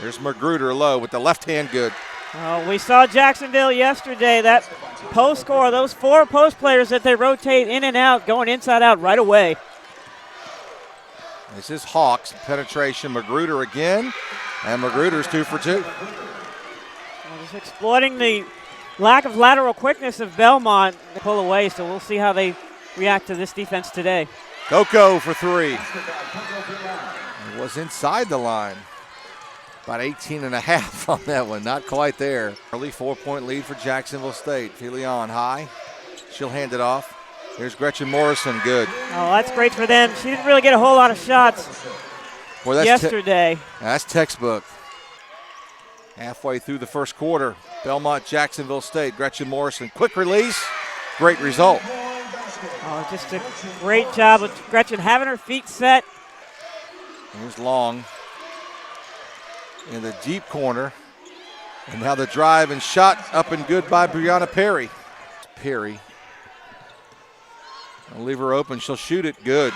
There's Magruder low with the left hand good. We saw Jacksonville yesterday, that post score, those 4 post players that they rotate in and out, going inside out right away. This is Hawks penetration. Magruder again, and Magruder's 2 for 2. Just exploiting the lack of lateral quickness of Belmont to pull away, so we'll see how they react to this defense today. Coco for 3. It was inside the line. About 18 and a half on that one, not quite there. Early 4-point lead for Jacksonville State. Filion high, she'll hand it off. Here's Gretchen Morrison, good. Oh, that's great for them. She didn't really get a whole lot of shots yesterday. That's textbook. Halfway through the first quarter, Belmont, Jacksonville State. Gretchen Morrison, quick release, great result. Oh, just a great job with Gretchen having her feet set. Here's Long in the deep corner. And now the drive and shot up and good by Brianna Perry. Perry. I'll leave her open. She'll shoot it. Good.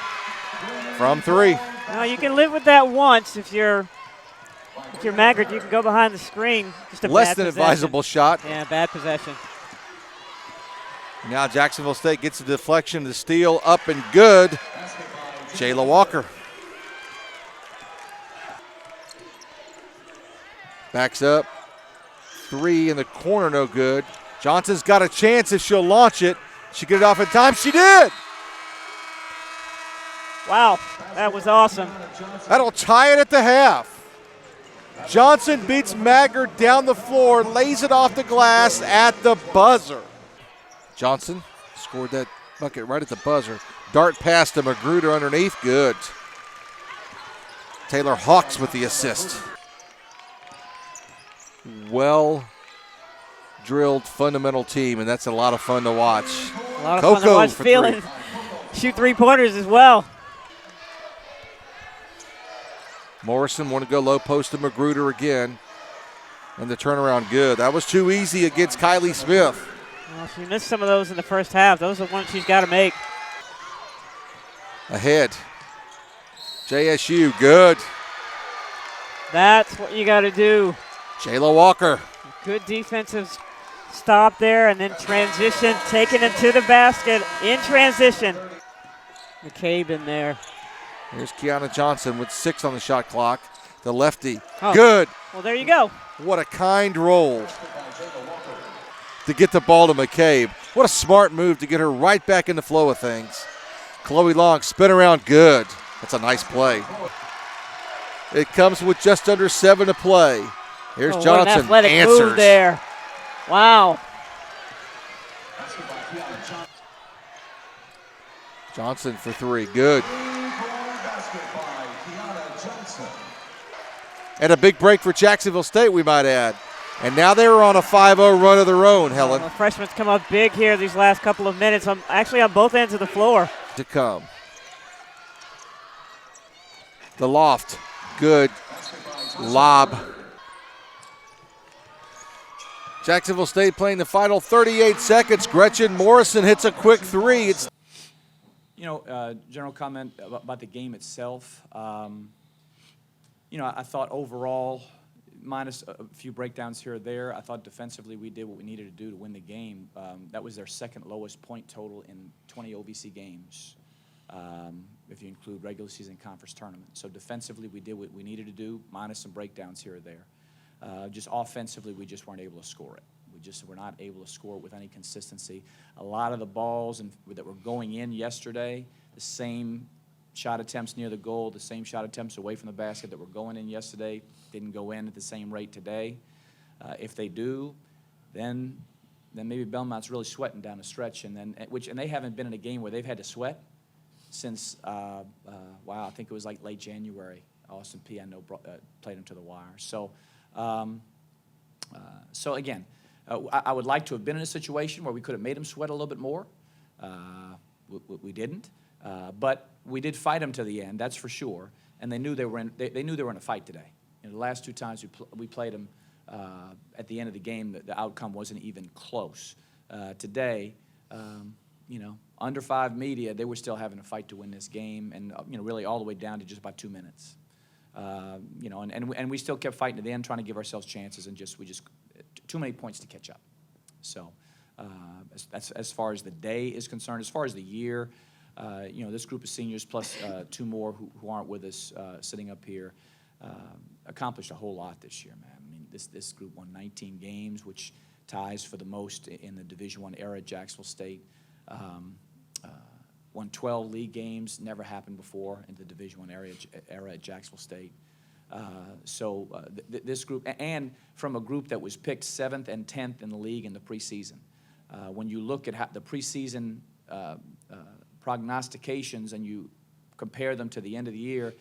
From 3. Now you can live with that once if you're Maggard. You can go behind the screen. Just a less than advisable shot. Yeah, bad possession. Now Jacksonville State gets the deflection, the steal, up and good. Jayla Walker. Backs up. 3 in the corner, no good. Johnson's got a chance if she'll launch it. She get it off in time. She did. Wow, that was awesome. That'll tie it at the half. Johnson beats Maggard down the floor, lays it off the glass at the buzzer. Johnson scored that bucket right at the buzzer. Dart pass to Magruder underneath. Good. Taylor Hawks with the assist. Well drilled fundamental team, and that's a lot of fun to watch. A lot of fun to watch Phelan shoot 3-pointers as well. Morrison want to go low post to Magruder again. And the turnaround good. That was too easy against Kylie Smith. Well, she missed some of those in the first half. Those are the ones she's got to make. Ahead. JSU, good. That's what you got to do. Jayla Walker. Good defensive stop there, and then transition, taking it to the basket in transition. McCabe in there. Here's Kiana Johnson with 6 on the shot clock. The lefty, oh. Good. Well, there you go. What a kind roll to get the ball to McCabe. What a smart move to get her right back in the flow of things. Chloe Long, spin around, good. That's a nice play. It comes with just under 7 to play. Here's Johnson, what an athletic answers. Move there. Wow. Johnson for 3, good. And a big break for Jacksonville State, we might add. And now they're on a 5-0 run of their own, Helen. The freshmen come up big here these last couple of minutes. Actually on both ends of the floor. To come. The loft, good. Lob. Jacksonville State playing the final 38 seconds. Gretchen Morrison hits a quick 3. It's general comment about the game itself. I thought overall, minus a few breakdowns here or there, I thought defensively we did what we needed to do to win the game. That was their second lowest point total in 20 OVC games, if you include regular season conference tournament. So defensively we did what we needed to do, minus some breakdowns here or there. Just offensively, we just weren't able to score it. We just were not able to score it with any consistency. A lot of the balls that were going in yesterday, the same shot attempts near the goal, the same shot attempts away from the basket that were going in yesterday, didn't go in at the same rate today. If they do, then maybe Belmont's really sweating down the stretch, and they haven't been in a game where they've had to sweat since I think it was like late January. Austin P. I know played them to the wire. So again, I would like to have been in a situation where we could have made them sweat a little bit more. We didn't, but we did fight them to the end. That's for sure. And they knew they were in. They knew they were in a fight today. The last 2 times we played them at the end of the game, the outcome wasn't even close. Today, under 5 media, they were still having a fight to win this game, and really all the way down to just about 2 minutes. You know, and we still kept fighting to the end, trying to give ourselves chances, and we just too many points to catch up. So as far as the day is concerned, as far as the year, you know, this group of seniors plus two more who aren't with us sitting up here accomplished a whole lot this year, man. I mean, this group won 19 games, which ties for the most in the Division I era at Jacksonville State. Won 12 league games, never happened before in the Division I era at Jacksonville State. This group, and from a group that was picked 7th and 10th in the league in the preseason. When you look at the preseason prognostications and you compare them to the end of the year,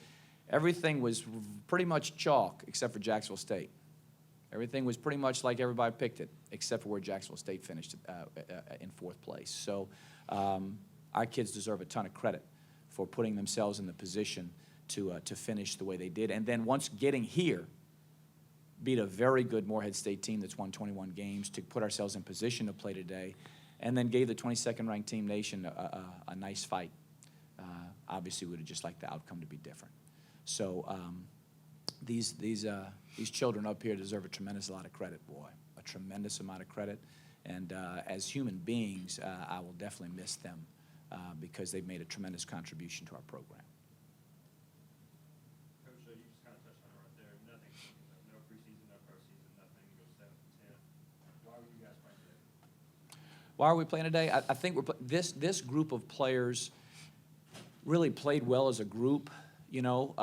everything was pretty much chalk except for Jacksonville State. Everything was pretty much like everybody picked it, except for where Jacksonville State finished in 4th place. So our kids deserve a ton of credit for putting themselves in the position to finish the way they did. And then once getting here, beat a very good Morehead State team that's won 21 games to put ourselves in position to play today, and then gave the 22nd ranked Team Nation a nice fight. Obviously, we would have just liked the outcome to be different. So these children up here deserve a tremendous amount of credit, boy, a tremendous amount of credit. And as human beings, I will definitely miss them because they've made a tremendous contribution to our program. Coach, you just kind of touched on it right there. Nothing, no preseason, no postseason, nothing. You go 7th and 10th. Why were you guys playing today? Why are we playing today? I think this group of players really played well as a group. You know,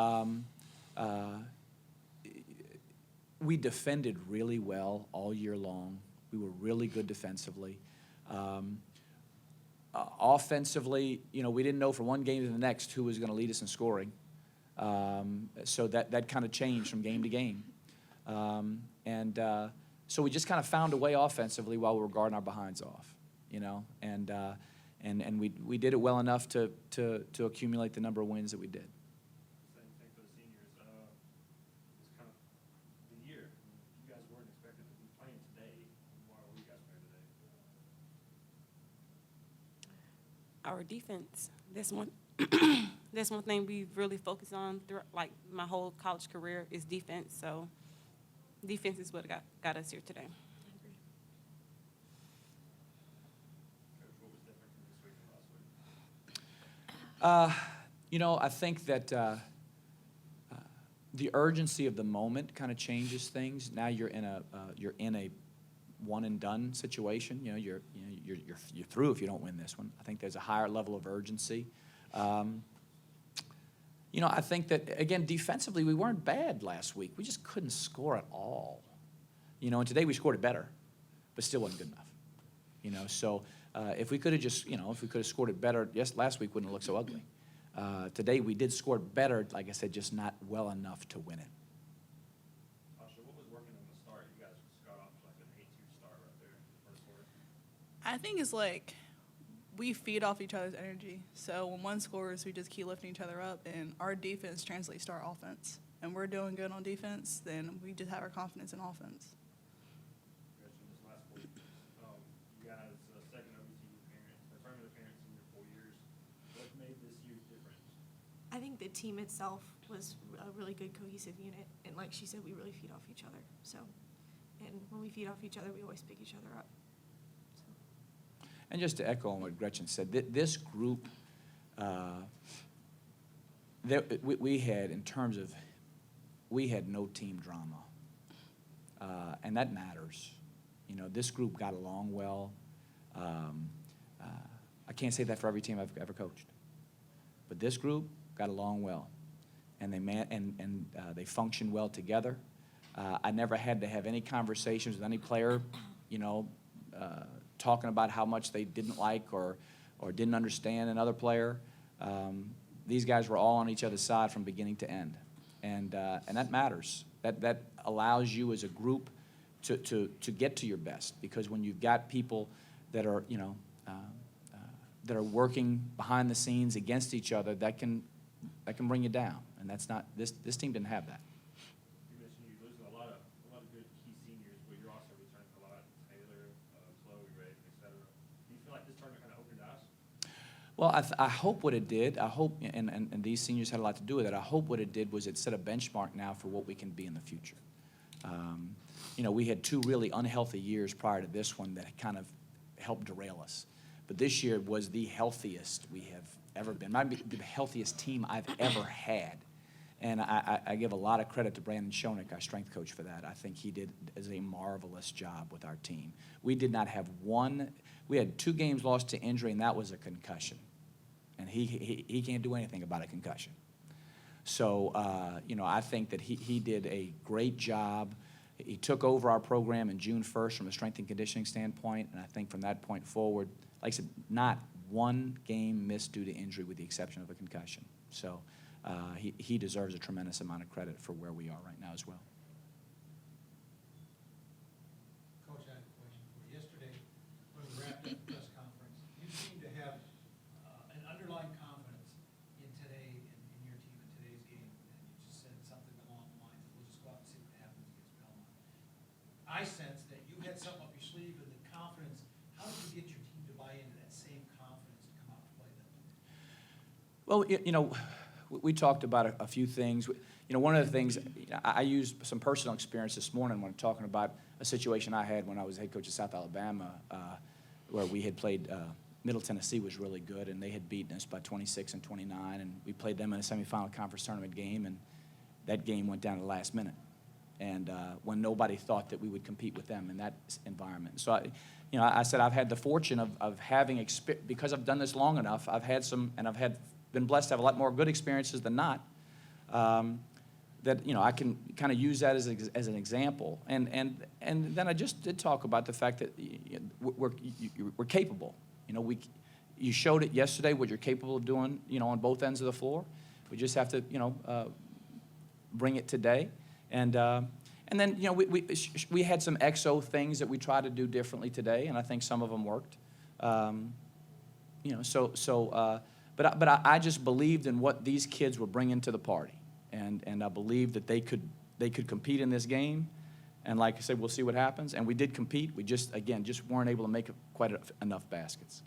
we defended really well all year long. We were really good defensively. Offensively, you know, we didn't know from one game to the next who was going to lead us in scoring. So that kind of changed from game to game. So we just kind of found a way offensively while we were guarding our behinds off, you know, and we did it well enough to accumulate the number of wins that we did. Same thing for the seniors. It's kind of the year. You guys weren't expected to be playing today. Why were you guys playing today? Our defense. That's one thing we've really focused on throughout, like, my whole college career is defense. So defense is what got us here today. Coach, what was different from this week and last week? You know, I think that the urgency of the moment kind of changes things. Now you're in a one and done situation. You know, you're through if you don't win this one. I think there's a higher level of urgency. You know, I think that, again, defensively, we weren't bad last week. We just couldn't score at all. You know, and today we scored it better, but still wasn't good enough. You know, so if we could have just, you know, if we could have scored it better, yes, last week wouldn't have looked so ugly. Today we did score better, like I said, just not well enough to win it. Tasha, what was working in the start? You guys got off like an 8-2 start right there in the first quarter. I think it's like we feed off each other's energy. So when one scores, we just keep lifting each other up, and our defense translates to our offense. And we're doing good on defense, then we just have our confidence in offense. Gretchen, this last week, you guys second OVC appearance, affirmative appearance in your 4 years. What made this year different? I think the team itself was a really good cohesive unit, and like she said, we really feed off each other. So, and when we feed off each other, we always pick each other up. So. And just to echo on what Gretchen said, this group, we had, in terms of, we had no team drama, and that matters. You know, this group got along well. I can't say that for every team I've ever coached, but this group got along well, and they functioned well together. I never had to have any conversations with any player, you know, talking about how much they didn't like or didn't understand another player. These guys were all on each other's side from beginning to end, and that matters. That allows you as a group to get to your best, because when you've got people that are, you know, that are working behind the scenes against each other, that can bring you down, and that's not this team didn't have that. You mentioned you're losing a lot of good key seniors, but you're also returning a lot. Taylor, Chloe, Ray, etc. Do you feel like this tournament kind of opened your eyes? Well, I hope what it did, I hope, and these seniors had a lot to do with it, I hope what it did was it set a benchmark now for what we can be in the future. You know, we had 2 really unhealthy years prior to this one that kind of helped derail us. But this year was the healthiest we have ever been. Might be the healthiest team I've ever had. And I give a lot of credit to Brandon Schoenig, our strength coach, for that. I think he did a marvelous job with our team. We did not have we had 2 games lost to injury, and that was a concussion. And he can't do anything about a concussion. So, you know, I think that he did a great job. He took over our program in June 1st from a strength and conditioning standpoint, and I think from that point forward, like I said, not 1 game missed due to injury with the exception of a concussion. So he deserves a tremendous amount of credit for where we are right now as well. Coach, I have a question for you. Yesterday, when we wrapped up the press conference, you seemed to have an underlying confidence in today, in your team in today's game, and you just said something along the lines of, we'll just go out and see what happens against Belmont. I sense that you had something up your sleeve and the confidence. How did you get your team to buy into that same confidence to come out and play that? Well, you know, we talked about a few things. You know, one of the things, I used some personal experience this morning when talking about a situation I had when I was head coach of South Alabama, where we had played Middle Tennessee was really good, and they had beaten us by 26 and 29, and we played them in a semifinal conference tournament game, and that game went down to the last minute, and when nobody thought that we would compete with them in that environment. So, I said I've had the fortune of having, because I've done this long enough, I've had some, and I've been blessed to have a lot more good experiences than not, that, I can kind of use that as an example. And then I just did talk about the fact that we're capable. You showed it yesterday what you're capable of doing, on both ends of the floor. We just have to, bring it today. And then, we had some XO things that we tried to do differently today, and I think some of them worked. But I just believed in what these kids were bringing to the party, and I believed that they could compete in this game. And like I said, we'll see what happens. And we did compete. We just weren't able to make quite enough baskets.